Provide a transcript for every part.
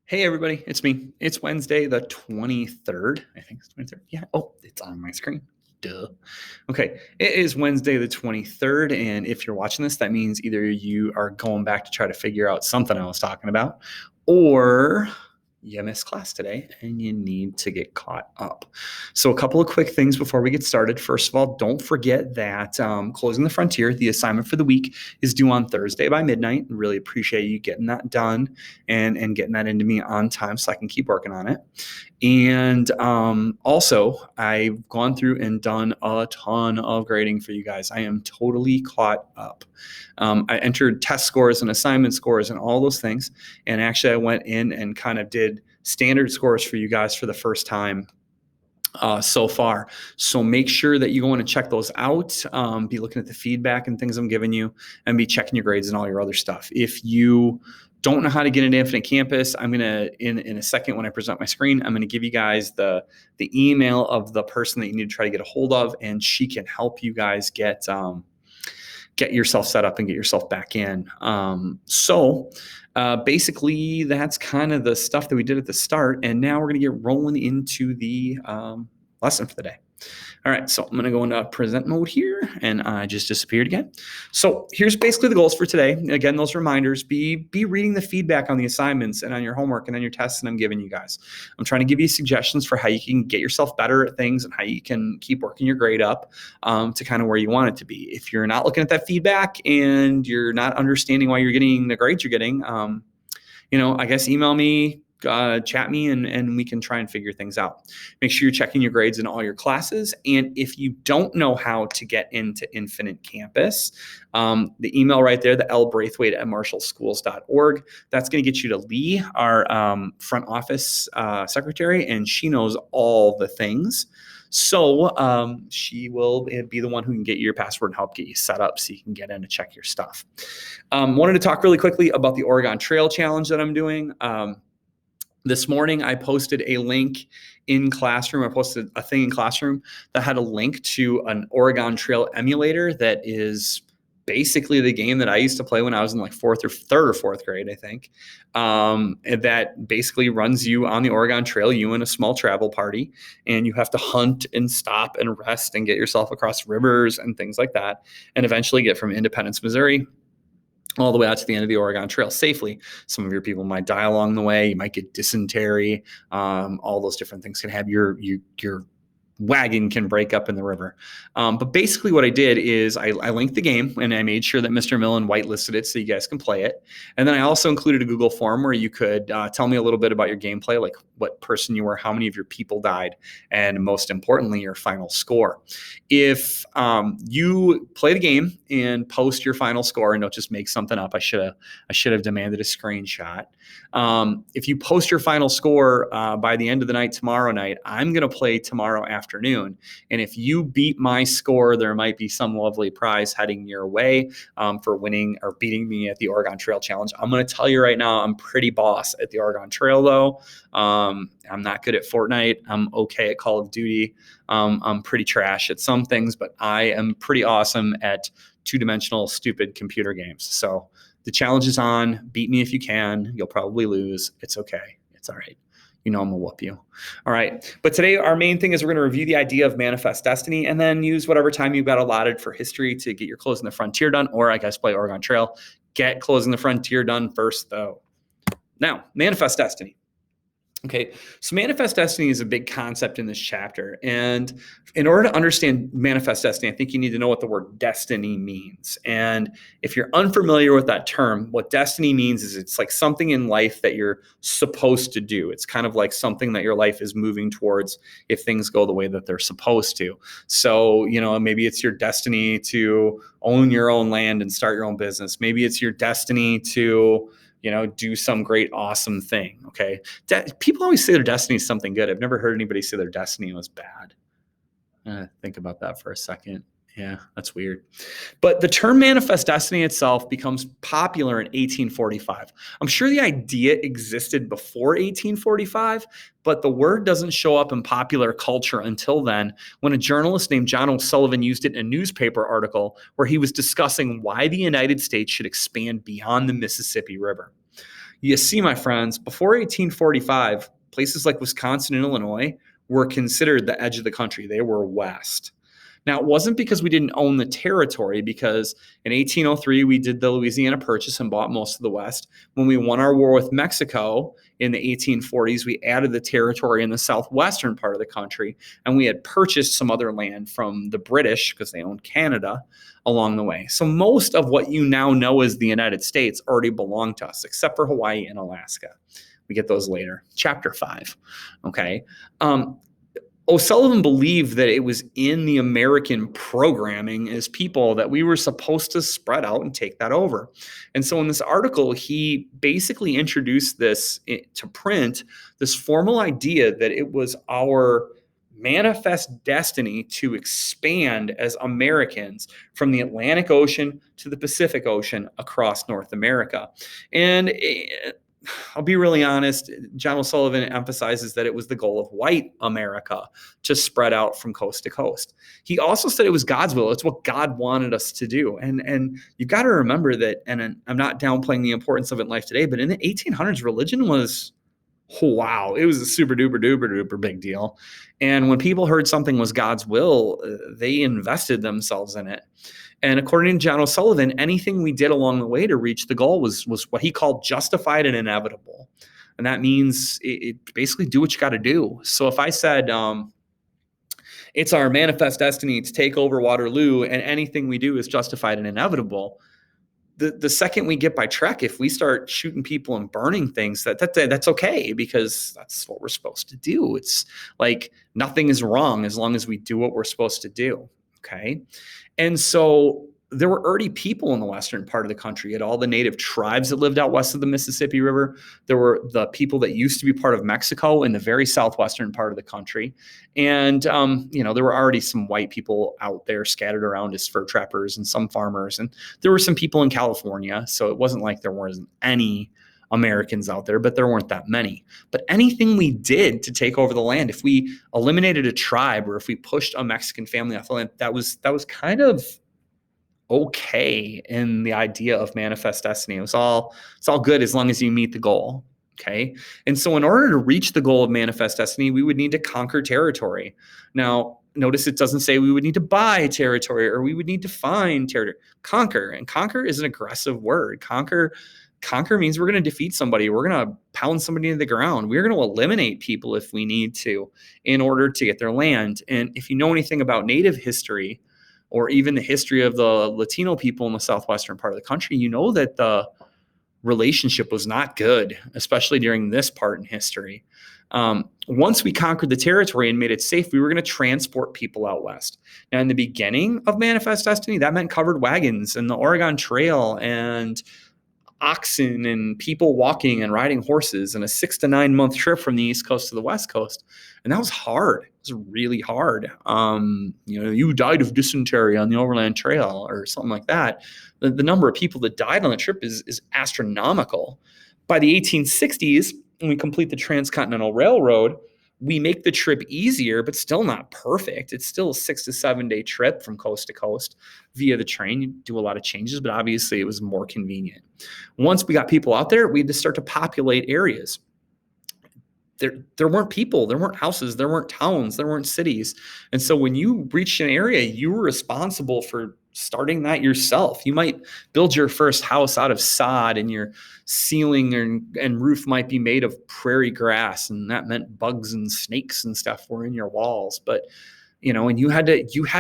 Hey everybody, it's me. It's Wednesday the 23rd. I think it's 23rd. Yeah. Oh, it's on my screen. Duh. Okay. It is Wednesday the 23rd. And if you're watching this, that means either you are going back to try to figure out something I was talking about, or you missed class today and you need to get caught up. So, a couple of quick things before we get started. First of all, don't forget that Closing the Frontier, the assignment for the week, is due on Thursday by midnight. Really appreciate you getting that done and getting that into me on time so I can keep working on it. And also, I've gone through and done a ton of grading for you guys. I am totally caught up. I entered test scores and assignment scores and all those things. And actually, I went in and kind of did standard scores for you guys for the first time so far. So make sure that you go in and check those out. Be looking at the feedback and things I'm giving you, and be checking your grades and all your other stuff. If you don't know how to get into Infinite Campus, I'm gonna in a second when I present my screen, I'm gonna give you guys the email of the person that you need to try to get a hold of, and she can help you guys get yourself set up and get yourself back in. Basically, that's kind of the stuff that we did at the start. And now we're going to get rolling into the lesson for the day. All right, so I'm going to go into present mode here, and I just disappeared again. So here's basically the goals for today. Again, those reminders, be reading the feedback on the assignments and on your homework and on your tests that I'm giving you guys. I'm trying to give you suggestions for how you can get yourself better at things and how you can keep working your grade up to kind of where you want it to be. If you're not looking at that feedback and you're not understanding why you're getting the grades you're getting, I guess email me, chat me, and we can try and figure things out. Make sure you're checking your grades in all your classes. And if you don't know how to get into Infinite Campus, the email right there, the lbraithwaite@marshallschools.org, that's going to get you to Lee, our front office secretary, and she knows all the things. So she will be the one who can get you your password and help get you set up so you can get in to check your stuff. Wanted to talk really quickly about the Oregon Trail Challenge that I'm doing. This morning, I posted a link in Classroom. I posted a thing in Classroom that had a link to an Oregon Trail emulator that is basically the game that I used to play when I was in like third or fourth grade, I think. That basically runs you on the Oregon Trail, you and a small travel party, and you have to hunt and stop and rest and get yourself across rivers and things like that, and eventually get from Independence, Missouri, all the way out to the end of the Oregon Trail safely. Some of your people might die along the way. You might get dysentery. All those different things can have your wagon can break up in the river. But basically what I did is I linked the game, and I made sure that Mr. Millen whitelisted it so you guys can play it. And then I also included a Google form where you could tell me a little bit about your gameplay, like what person you were, how many of your people died, and most importantly, your final score. If you play the game and post your final score and don't just make something up, I should have demanded a screenshot. If you post your final score by the end of the night tomorrow night, I'm going to play tomorrow afternoon. And if you beat my score, there might be some lovely prize heading your way for winning or beating me at the Oregon Trail Challenge. I'm going to tell you right now, I'm pretty boss at the Oregon Trail, though. I'm not good at Fortnite. I'm okay at Call of Duty. I'm pretty trash at some things, but I am pretty awesome at two-dimensional, stupid computer games. So the challenge is on. Beat me if you can. You'll probably lose. It's okay. It's all right. I'm going to whoop you. All right. But today, our main thing is we're going to review the idea of manifest destiny and then use whatever time you've got allotted for history to get your Closing the Frontier done, or I guess play Oregon Trail. Get Closing the Frontier done first, though. Now, manifest destiny. Okay, so manifest destiny is a big concept in this chapter. And in order to understand manifest destiny, I think you need to know what the word destiny means. And if you're unfamiliar with that term, what destiny means is it's like something in life that you're supposed to do. It's kind of like something that your life is moving towards if things go the way that they're supposed to. So, maybe it's your destiny to own your own land and start your own business. Maybe it's your destiny to do some great, awesome thing. Okay. People always say their destiny is something good. I've never heard anybody say their destiny was bad. Think about that for a second. Yeah, that's weird. But the term manifest destiny itself becomes popular in 1845. I'm sure the idea existed before 1845, but the word doesn't show up in popular culture until then, when a journalist named John O'Sullivan used it in a newspaper article where he was discussing why the United States should expand beyond the Mississippi River. You see, my friends, before 1845, places like Wisconsin and Illinois were considered the edge of the country. They were west. Now, it wasn't because we didn't own the territory, because in 1803, we did the Louisiana Purchase and bought most of the West. When we won our war with Mexico in the 1840s, we added the territory in the southwestern part of the country, and we had purchased some other land from the British because they owned Canada along the way. So most of what you now know as the United States already belonged to us, except for Hawaii and Alaska. We get those later. Chapter 5. Okay. O'Sullivan believed that it was in the American programming as people that we were supposed to spread out and take that over. And so in this article, he basically introduced this to print, this formal idea that it was our manifest destiny to expand as Americans from the Atlantic Ocean to the Pacific Ocean across North America. And I'll be really honest, John O'Sullivan emphasizes that it was the goal of white America to spread out from coast to coast. He also said it was God's will. It's what God wanted us to do. And you've got to remember that, and I'm not downplaying the importance of it in life today, but in the 1800s, religion was, wow, it was a super duper duper duper big deal. And when people heard something was God's will, they invested themselves in it. And according to John O'Sullivan, anything we did along the way to reach the goal was what he called justified and inevitable. And that means it basically do what you got to do. So if I said it's our manifest destiny to take over Waterloo and anything we do is justified and inevitable, the second we get by Trek, if we start shooting people and burning things, that's okay, because that's what we're supposed to do. It's like nothing is wrong as long as we do what we're supposed to do. Okay. And so there were already people in the western part of the country. You had all the native tribes that lived out west of the Mississippi River. There were the people that used to be part of Mexico in the very southwestern part of the country. And, there were already some white people out there scattered around as fur trappers and some farmers. And there were some people in California. So it wasn't like there wasn't any Americans out there, but there weren't that many. But anything we did to take over the land, if we eliminated a tribe or if we pushed a Mexican family off the land, that was kind of okay in the idea of manifest destiny. It's all good as long as you meet the goal. Okay. And so in order to reach the goal of manifest destiny, we would need to conquer territory. Now, notice it doesn't say we would need to buy territory or we would need to find territory. Conquer. And conquer is an aggressive word. Conquer means we're going to defeat somebody. We're going to pound somebody into the ground. We're going to eliminate people if we need to in order to get their land. And if you know anything about Native history or even the history of the Latino people in the southwestern part of the country, you know that the relationship was not good, especially during this part in history. Once we conquered the territory and made it safe, we were going to transport people out west. Now, in the beginning of Manifest Destiny, that meant covered wagons and the Oregon Trail and oxen and people walking and riding horses and a 6 to 9 month trip from the East Coast to the West Coast. And that was hard. It was really hard. You died of dysentery on the Overland Trail or something like that. The number of people that died on the trip is astronomical. By the 1860s, when we complete the Transcontinental Railroad, we make the trip easier, but still not perfect. It's still a 6 to 7 day trip from coast to coast via the train. You do a lot of changes, but obviously it was more convenient. Once we got people out there, we had to start to populate areas. There weren't people, there weren't houses, there weren't towns, there weren't cities. And so when you reached an area, you were responsible for starting that yourself. You might build your first house out of sod and your ceiling and roof might be made of prairie grass. And that meant bugs and snakes and stuff were in your walls. But, and you had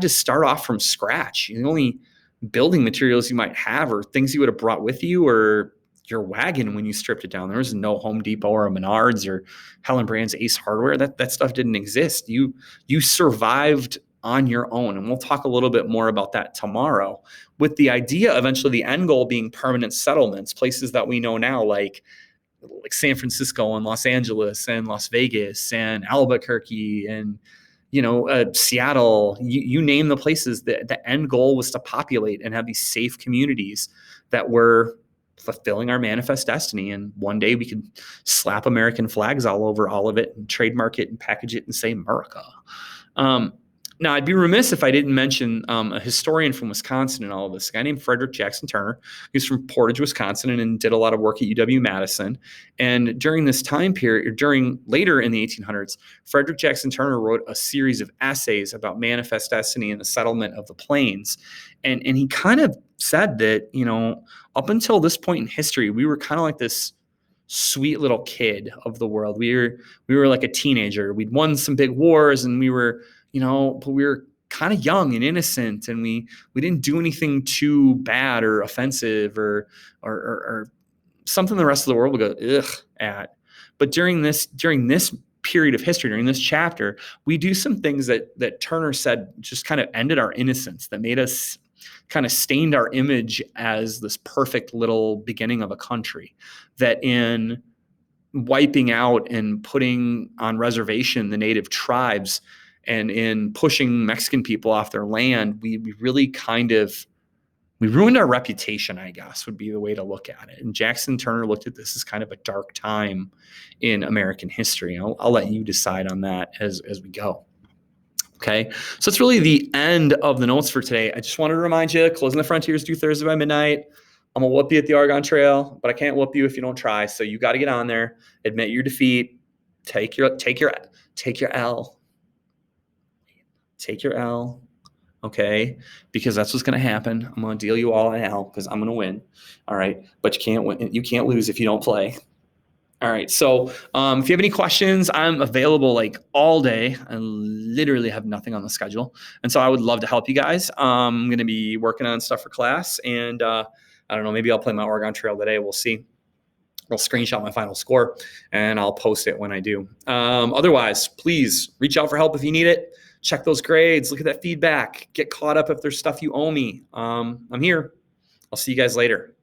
to start off from scratch. The only building materials you might have or things you would have brought with you or your wagon when you stripped it down. There was no Home Depot or a Menards or Helen Brand's Ace Hardware. That stuff didn't exist. You survived on your own. And we'll talk a little bit more about that tomorrow, with the idea eventually the end goal being permanent settlements, places that we know now, like San Francisco and Los Angeles and Las Vegas and Albuquerque and, Seattle, you name the places. The end goal was to populate and have these safe communities that were fulfilling our manifest destiny. And one day we could slap American flags all over all of it and trademark it and package it and say America. Now, I'd be remiss if I didn't mention a historian from Wisconsin in all of this, a guy named Frederick Jackson Turner. He's from Portage, Wisconsin, and did a lot of work at UW-Madison. And during this time period, later in the 1800s, Frederick Jackson Turner wrote a series of essays about manifest destiny and the settlement of the plains. And he kind of said that, up until this point in history, we were kind of like this sweet little kid of the world. We were like a teenager. We'd won some big wars, and we were, but we were kind of young and innocent, and we didn't do anything too bad or offensive or something the rest of the world would go ugh at. But during this period of history, during this chapter, we do some things that Turner said just kind of ended our innocence, that made us kind of stained our image as this perfect little beginning of a country, that in wiping out and putting on reservation the native tribes and in pushing Mexican people off their land, we really we ruined our reputation, I guess, would be the way to look at it. And Jackson Turner looked at this as kind of a dark time in American history. I'll let you decide on that as we go. Okay, so it's really the end of the notes for today. I just wanted to remind you, Closing the Frontiers due Thursday by midnight. I'm going to whoop you at the Oregon Trail, but I can't whoop you if you don't try. So you got to get on there, admit your defeat, take your L. Take your L, okay? Because that's what's going to happen. I'm going to deal you all an L because I'm going to win, all right? But you can't win. You can't lose if you don't play. All right. So if you have any questions, I'm available like all day. I literally have nothing on the schedule. And so I would love to help you guys. I'm going to be working on stuff for class. And I don't know, maybe I'll play my Oregon Trail today. We'll see. I'll screenshot my final score and I'll post it when I do. Otherwise, please reach out for help if you need it. Check those grades. Look at that feedback. Get caught up if there's stuff you owe me. I'm here. I'll see you guys later.